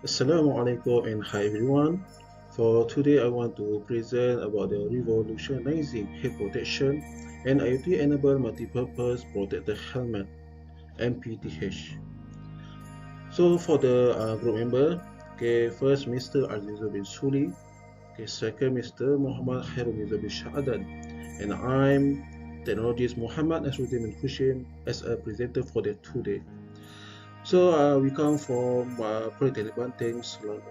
Assalamualaikum and hi everyone. For today I want to present about the revolutionizing head protection and IoT enabled multi-purpose protector helmet MPTH. So for the group member, okay, first Mr. Azizul bin Suli, okay, second Mr. Muhammad Khairul bin Sha'adan, and I'm technologist Muhammad Nasaruddin bin Hussein as a presenter for the today. So we come from Polytechnic Banteng, Selangor.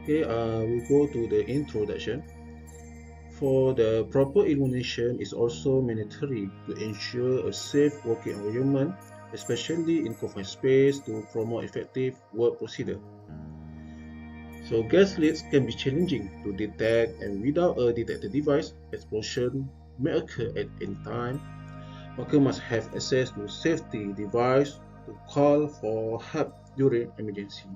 Okay, we go to the introduction. For the proper illumination is also mandatory to ensure a safe working environment, especially in confined space to promote effective work procedure. So gas leaks can be challenging to detect, and without a detector device, explosion may occur at any time. Worker must have access to safety device to call for help during emergency.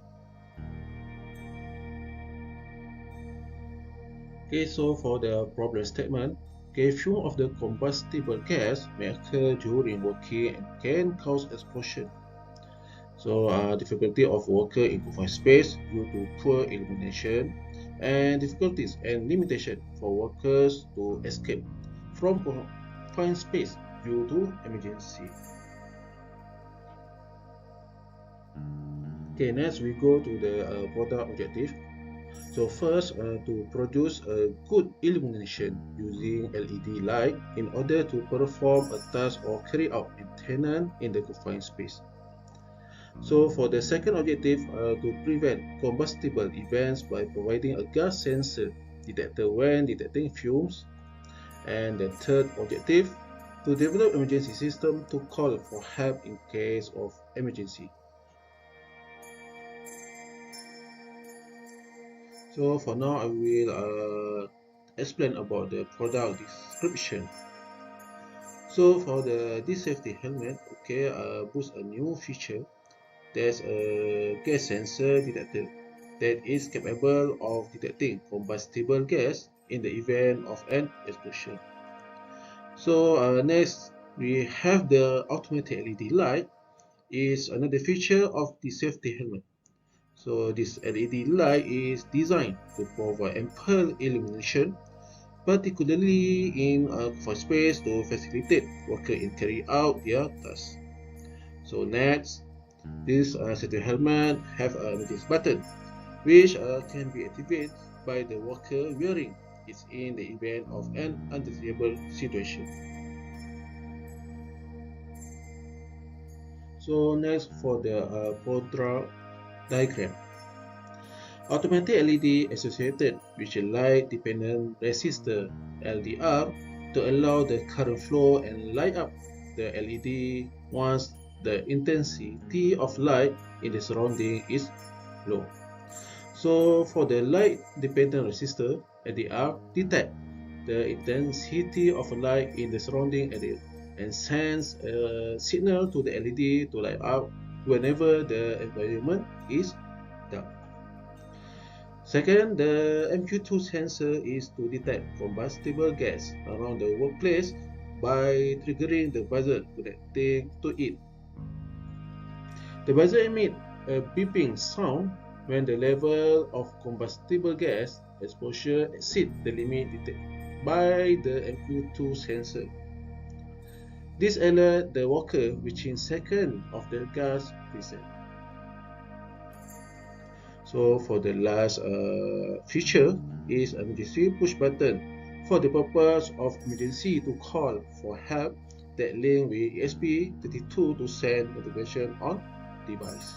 Okay, so for the problem statement, okay, fume of the combustible gas may occur during working and can cause explosion. So, difficulty of worker in confined space due to poor illumination, and difficulties and limitation for workers to escape from confined space due to emergency. Okay, next we go to the product objective. So first, to produce a good illumination using LED light in order to perform a task or carry out maintenance in the confined space. So for the second objective, to prevent combustible events by providing a gas sensor detector when detecting fumes. And the third objective, to develop emergency system to call for help in case of emergency. So for now, I will explain about the product description. So for this safety helmet, okay, boosts a new feature. There's a gas sensor detector that is capable of detecting combustible gas in the event of an explosion. So next, we have the automatic LED light is another feature of the safety helmet. So this LED light is designed to provide ample illumination, particularly in for space to facilitate worker in carry out their tasks. So next, this safety helmet have this button, which can be activated by the worker wearing it in the event of an undesirable situation. So next for the product diagram. Automatic LED associated with a light-dependent resistor (LDR) to allow the current flow and light up the LED once the intensity of light in the surrounding is low. So for the light-dependent resistor (LDR) detect the intensity of light in the surrounding area and sends a signal to the LED to light up whenever the environment is dark. Second, the MQ2 sensor is to detect combustible gas around the workplace by triggering the buzzer connecting to it. The buzzer emits a beeping sound when the level of combustible gas exposure exceeds the limit detected by the MQ2 sensor. This alerts the worker within seconds of the gas present. So for the last feature is emergency push button for the purpose of emergency to call for help that link with ESP32 to send notification on device.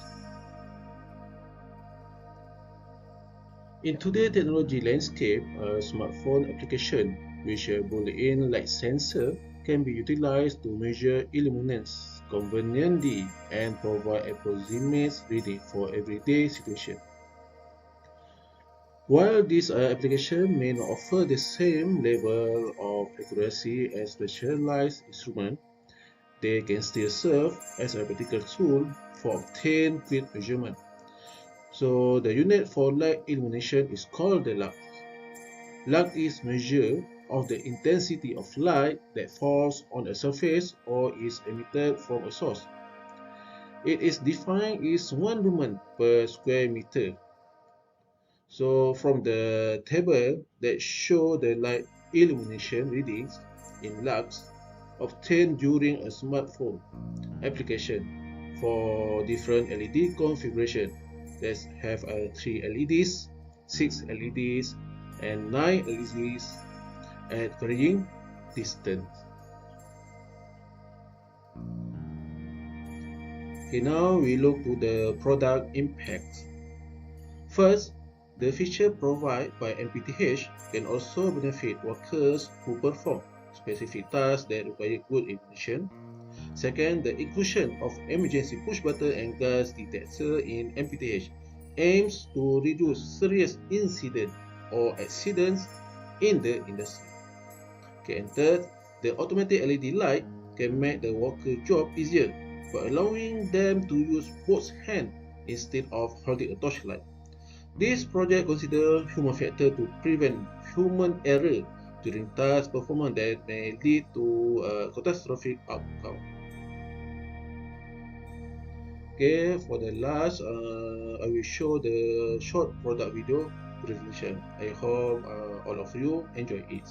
In today's technology landscape, a smartphone application with a Boolean light sensor can be utilized to measure illuminance conveniently and provide approximate reading for everyday situations. While this application may not offer the same level of accuracy as specialized instruments, they can still serve as a practical tool for obtaining quick measurement. So the unit for light illumination is called the lux. Lux is measure of the intensity of light that falls on a surface or is emitted from a source. It is defined as 1 lumen per square meter. So from the table that show the light illumination readings in lux obtained during a smartphone application for different LED configuration. Let's have 3 LEDs, 6 LEDs, and 9 LEDs at varying distance. Okay, now we look to the product impact. First, the feature provided by MPTH can also benefit workers who perform specific tasks that require good illumination. Second, the inclusion of emergency push button and gas detector in MPTH aims to reduce serious incidents or accidents in the industry. Okay, and third, the automatic LED light can make the worker job easier by allowing them to use both hands instead of holding a torchlight. This project considers human factor to prevent human error during task performance that may lead to a catastrophic outcome. Okay, for the last, I will show the short product video presentation. I hope all of you enjoy it.